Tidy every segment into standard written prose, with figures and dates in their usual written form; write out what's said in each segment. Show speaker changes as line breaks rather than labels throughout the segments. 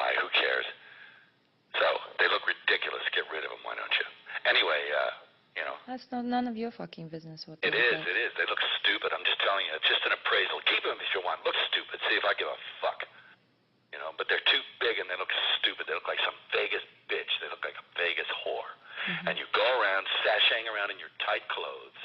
lie. Who cares? So, they look ridiculous. Get rid of them, why don't you? Anyway, you know.
That's none of your fucking business what they
It is. They look stupid. I'm just telling you. It's just an appraisal. Keep them if you want. Look stupid. See if I give a fuck. You know, but they're too big and they look stupid. They look like some Vegas bitch. They look like a Vegas whore. And you go around sashaying around in your tight clothes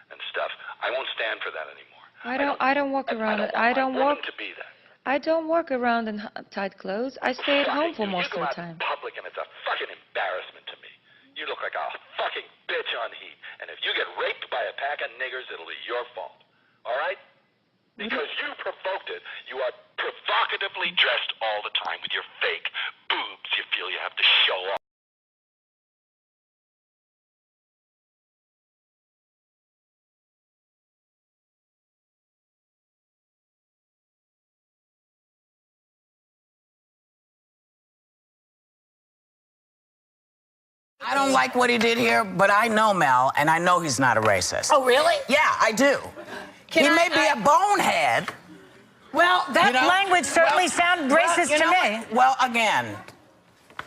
and stuff. I won't stand for that anymore.
I don't walk around. I don't walk
to be that.
I don't walk around in tight clothes. I stay at home for most of the time.
You go out in public and it's a fucking embarrassment to me. You look like a fucking bitch on heat. And if you get raped by a pack of niggers, it'll be your fault. All right? Because you provoked it. You are provocatively dressed all the time with your fake boobs you feel you have to show off.
I don't like what he did here, but I know Mel, and I know he's not a racist.
Oh, really?
Yeah, I do. He may be a bonehead.
Well, that language certainly sounded racist to me.
Well, again,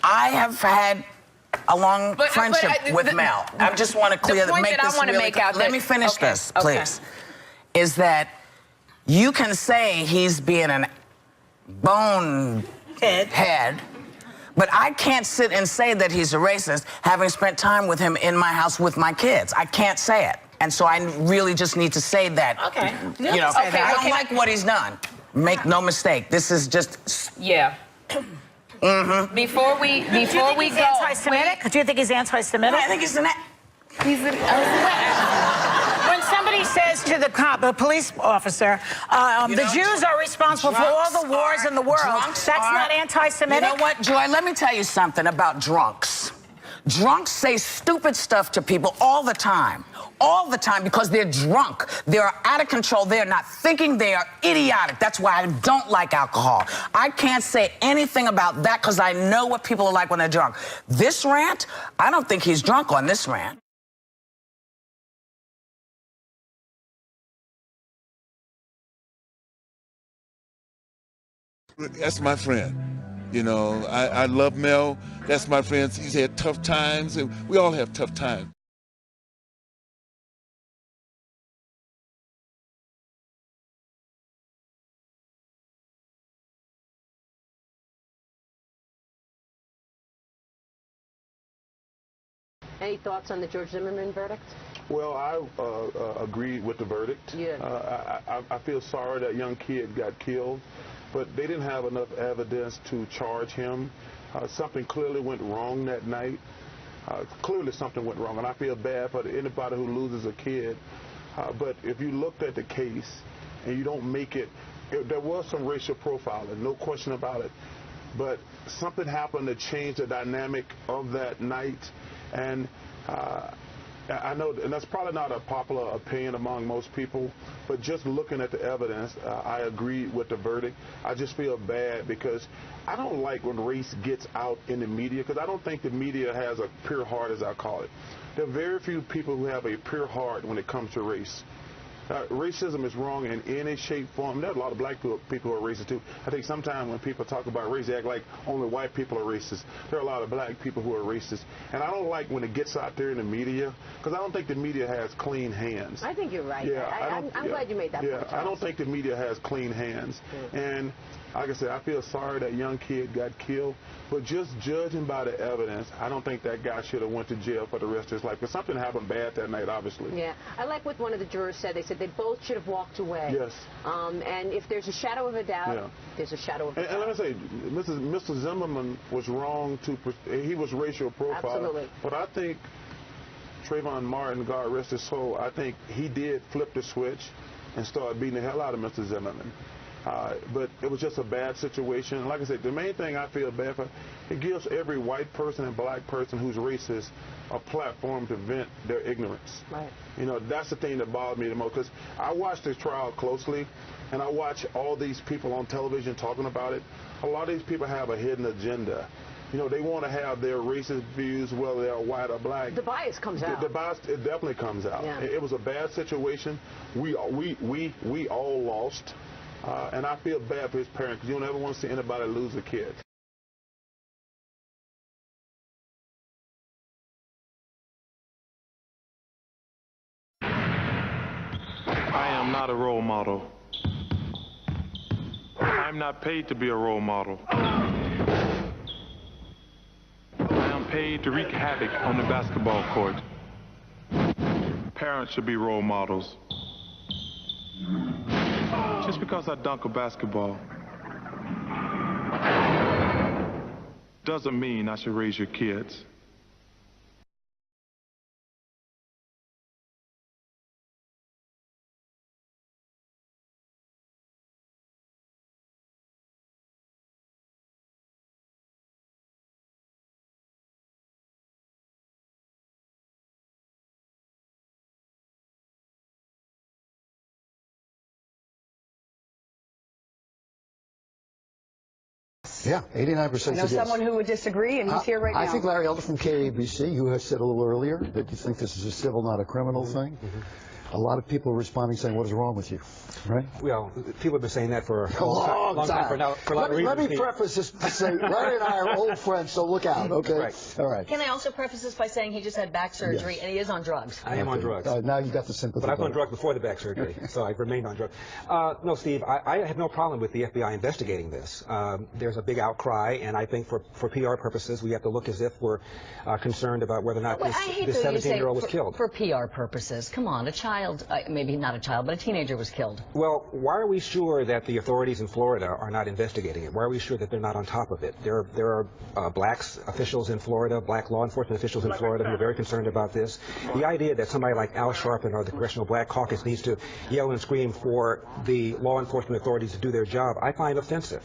I have had a long friendship with Mel. I just want to clear make this really clear. Let me finish this, please. Is that you can say he's being an bonehead, but I can't sit and say that he's a racist having spent time with him in my house with my kids. I can't say it. And so I really just need to say that.
Okay.
You know, I don't like what he's done. Make no mistake. This is just...
Yeah. Before we
go... anti-Semitic? Do you think he's anti-Semitic?
I think he's an...
When somebody says to the cop, the police officer, the Jews are responsible for all the wars in the world, that's not anti-Semitic?
You know what, Joy? Let me tell you something about drunks. Drunks say stupid stuff to people all the time. All the time, because they're drunk. They're out of control. They're not thinking. They are idiotic. That's why I don't like alcohol. I can't say anything about that because I know what people are like when they're drunk. This rant, I don't think he's drunk on this rant.
That's my friend. You know, I love Mel. That's my friend. He's had tough times, and we all have tough times.
Any thoughts on the George Zimmerman verdict?
Well, I agree with the verdict.
Yeah.
I feel sorry that young kid got killed, but they didn't have enough evidence to charge him. Something clearly went wrong that night. Clearly something went wrong, and I feel bad for anybody who loses a kid. But if you looked at the case and you don't make it, there was some racial profiling, no question about it. But something happened to change the dynamic of that night. And I know, and that's probably not a popular opinion among most people, but just looking at the evidence, I agree with the verdict. I just feel bad because I don't like when race gets out in the media, because I don't think the media has a pure heart, as I call it. There are very few people who have a pure heart when it comes to race. Racism is wrong in any shape, form. There are a lot of black people who are racist, too. I think sometimes when people talk about race, they act like only white people are racist. There are a lot of black people who are racist. And I don't like when it gets out there in the media, because I don't think the media has clean hands.
I think you're right. Yeah, I'm glad you made that point.
I don't think the media has clean hands. And like I said, I feel sorry that young kid got killed. But just judging by the evidence, I don't think that guy should have went to jail for the rest of his life. Because something happened bad that night, obviously.
Yeah. I like what one of the jurors said. They said they both should have walked away.
Yes.
And if there's a shadow of a doubt, there's a shadow of a doubt.
And let me say, Mr. Zimmerman was wrong he was racial profiling.
Absolutely.
But I think Trayvon Martin, God rest his soul, I think he did flip the switch and start beating the hell out of Mr. Zimmerman. But it was just a bad situation. Like I said, the main thing I feel bad for, it gives every white person and black person who's racist a platform to vent their ignorance.
Right.
You know, that's the thing that bothers me the most, because I watched this trial closely, and I watch all these people on television talking about it. A lot of these people have a hidden agenda. You know, they want to have their racist views, whether they're white or black.
The bias comes out.
The bias, it definitely comes out.
Yeah.
It was a bad situation. We all lost. And I feel bad for his parents, because you don't ever want to see anybody lose a kid.
I am not a role model. I'm not paid to be a role model. I am paid to wreak havoc on the basketball court. Parents should be role models. Just because I dunk a basketball doesn't mean I should raise your kids.
Yeah, 89%
I know someone who would disagree, and he's here right now.
I think Larry Elder from KABC, you have said a little earlier that you think this is a civil, not a criminal thing. A lot of people are responding saying, what is wrong with you, right?
Well, people have been saying that for
a long time.
For a lot of reasons.
Let me preface this by saying, Larry and I are old friends, so look out, okay?
Right.
All right.
Can I also preface this by saying he just had back surgery,
Yes.
and he is on drugs?
I am on drugs.
Now you got the sympathy.
But I was on drugs before the back surgery, so I've remained on drugs. No, Steve, I have no problem with the FBI investigating this. There's a big outcry, and I think for PR purposes, we have to look as if we're concerned about whether or not this 17-year-old was killed.
For PR purposes, come on, a child, maybe not a child, but a teenager was killed.
Well, why are we sure that the authorities in Florida are not investigating it? Why are we sure that they're not on top of it? There are black officials in Florida, black law enforcement officials in Florida who are very concerned about this. The idea that somebody like Al Sharpton or the Congressional Black Caucus needs to yell and scream for the law enforcement authorities to do their job, I find offensive.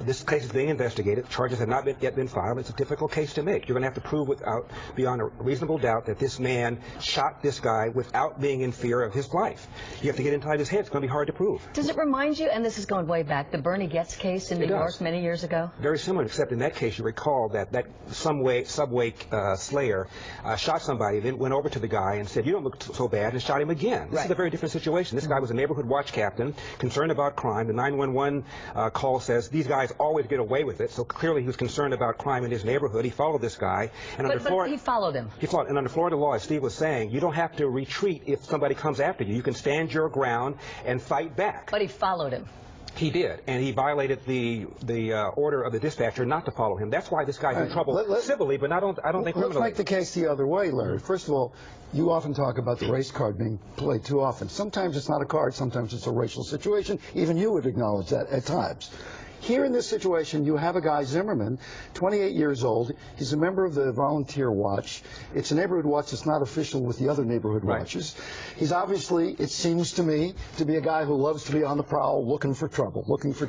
This case is being investigated. Charges have not yet been filed. It's a difficult case to make. You're going to have to prove beyond a reasonable doubt that this man shot this guy without being in fear of his life. You have to get inside his head. It's going to be hard to prove.
Does it remind you, and this is going way back, the Bernie Getz case in New York many years ago?
Very similar, except in that case you recall that subway slayer shot somebody, then went over to the guy and said, you don't look so bad, and shot him again. This is a very different situation. This guy was a neighborhood watch captain, concerned about crime. The 911 call says these guys always get away with it, so clearly he was concerned about crime in his neighborhood. He followed this guy. And
but he followed him.
And under Florida law, as Steve was saying, you don't have to retreat if somebody comes after you. You can stand your ground and fight back.
But he followed him.
He did, and he violated the order of the dispatcher not to follow him. That's why this guy's in trouble civilly, but I don't think criminally.
Let's make the case the other way, Larry. First of all, you often talk about the race card being played too often. Sometimes it's not a card, sometimes it's a racial situation. Even you would acknowledge that at times. Here in this situation, you have a guy, Zimmerman, 28 years old. He's a member of the Volunteer Watch. It's a neighborhood watch that's not official with the other neighborhood watches. He's obviously, it seems to me, to be a guy who loves to be on the prowl, looking for trouble.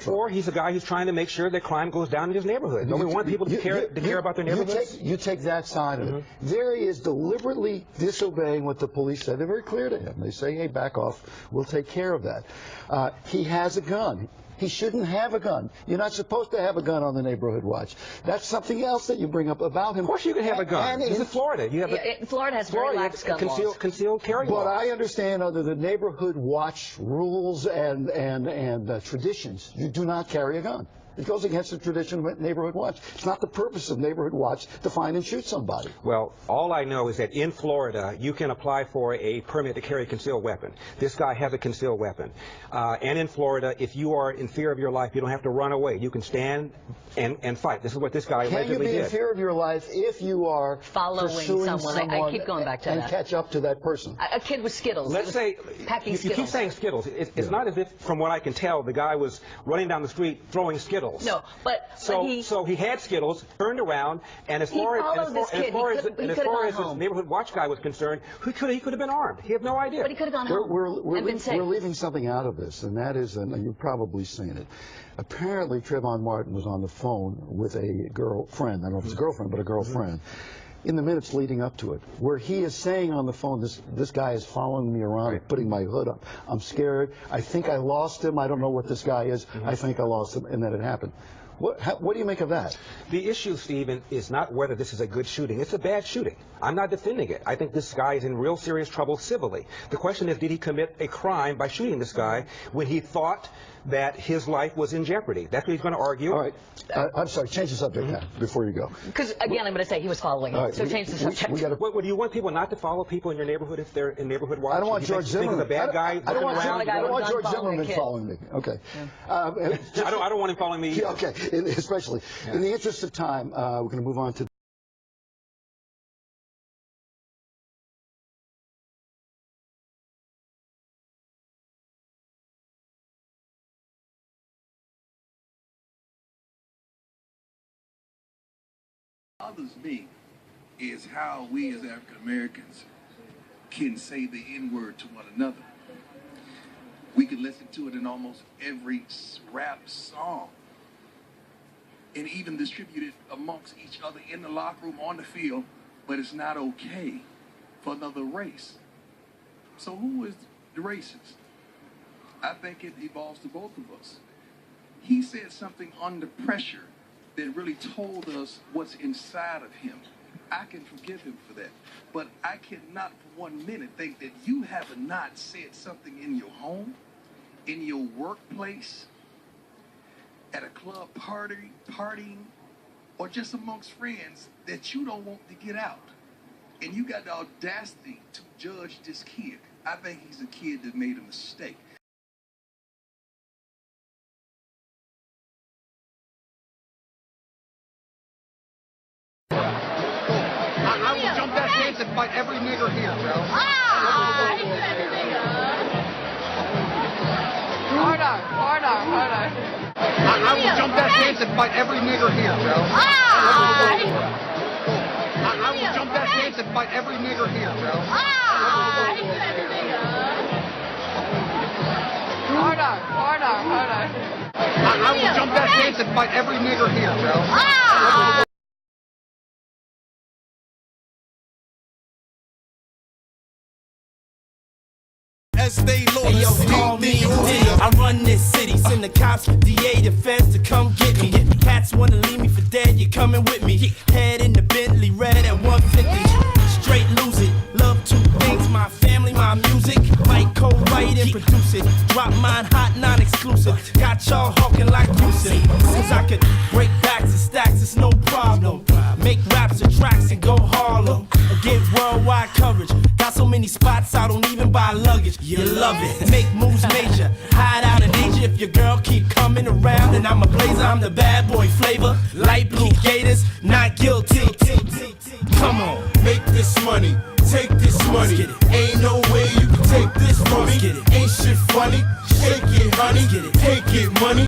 Or
he's a guy who's trying to make sure that crime goes down in his neighborhood. Don't we want people to care about their neighborhoods?
You take that side of it. There he is deliberately disobeying what the police said. They're very clear to him. They say, hey, back off. We'll take care of that. He has a gun. He shouldn't have a gun. You're not supposed to have a gun on the neighborhood watch. That's something else that you bring up about him.
Of course you can have a gun. This is Florida.
Florida has very lax gun laws.
Concealed carry laws.
But I understand under the neighborhood watch rules and traditions, you do not carry a gun. It goes against the tradition of neighborhood watch. It's not the purpose of neighborhood watch to find and shoot somebody.
Well, all I know is that in Florida, you can apply for a permit to carry a concealed weapon. This guy has a concealed weapon. And in Florida, if you are in fear of your life, you don't have to run away. You can stand and fight. This is what this guy allegedly did.
Can you be in fear of your life if you are
following someone? I keep going back to that.
And catch up to that person.
A kid with Skittles.
Let's say,
packing
you keep saying Skittles. It's not as if, from what I can tell, the guy was running down the street throwing Skittles.
No, but
so he had Skittles, turned around, and as far as his neighborhood watch guy was concerned, he could have been armed. He had no idea.
But he could have gone home.
We're leaving something out of this, and that is, and you've probably seen it. Apparently, Trayvon Martin was on the phone with a girlfriend. I don't know if it's a girlfriend, but a girlfriend. In the minutes leading up to it, where he is saying on the phone, this guy is following me around, putting my hood up. I'm scared. I think I lost him. I don't know what this guy is. I think I lost him, and then it happened. What do you make of that?
The issue, Stephen, is not whether this is a good shooting. It's a bad shooting. I'm not defending it. I think this guy is in real serious trouble civilly. The question is, did he commit a crime by shooting this guy when he thought that his life was in jeopardy? That's what he's going to argue.
All right. I'm sorry, change the subject now, before you go.
Because, again, I'm going to say he was following it, so change the subject.
What, do you want people not to follow people in your neighborhood if they're in neighborhood watch?
I don't want George Zimmerman.
The bad guy
I don't want George Zimmerman following me. Okay.
I don't want him following me either.
Okay, especially. Yeah. In the interest of time, we're going to move on to
bothers me is how we as African Americans can say the N-word to one another. We can listen to it in almost every rap song and even distribute it amongst each other in the locker room, on the field, but it's not okay for another race. So who is the racist? I think it evolves to both of us. He said something under pressure that really told us what's inside of him. I can forgive him for that. But I cannot for 1 minute think that you have not said something in your home, in your workplace, at a club partying, or just amongst friends that you don't want to get out. And you got the audacity to judge this kid. I think he's a kid that made a mistake.
I will jump that fence and fight every nigger here, bro. Hold on. I will jump that fence and fight every nigger here, bro. I will jump that fence and fight every nigger here, bro. Hold on. I will jump that fence and fight every nigger here, bro.
Stay low. Hey, yo, call me p.diddy. I run this city. Send the cops, DA, the feds to come get me. Cats wanna leave me for dead, you coming with me. Head in the Bentley, red at 150. Straight lose it. Love two things, my family, my music. Might co-write and produce it. Drop mine hot, non-exclusive. Got y'all hawking like Houston. Since I could break backs and stacks, it's no problem. Make raps and tracks and go Harlem. Get worldwide coverage. Got so many spots, I don't even buy luggage. You love it. Make moves major. Hide out in Asia if your girl keep coming around. And I'm a blazer, I'm the bad boy flavor. Light blue gators, not guilty. Come on, make this money. Take this money. Ain't no way you can take this from me. Ain't shit funny. Shake it, honey. Take it, money.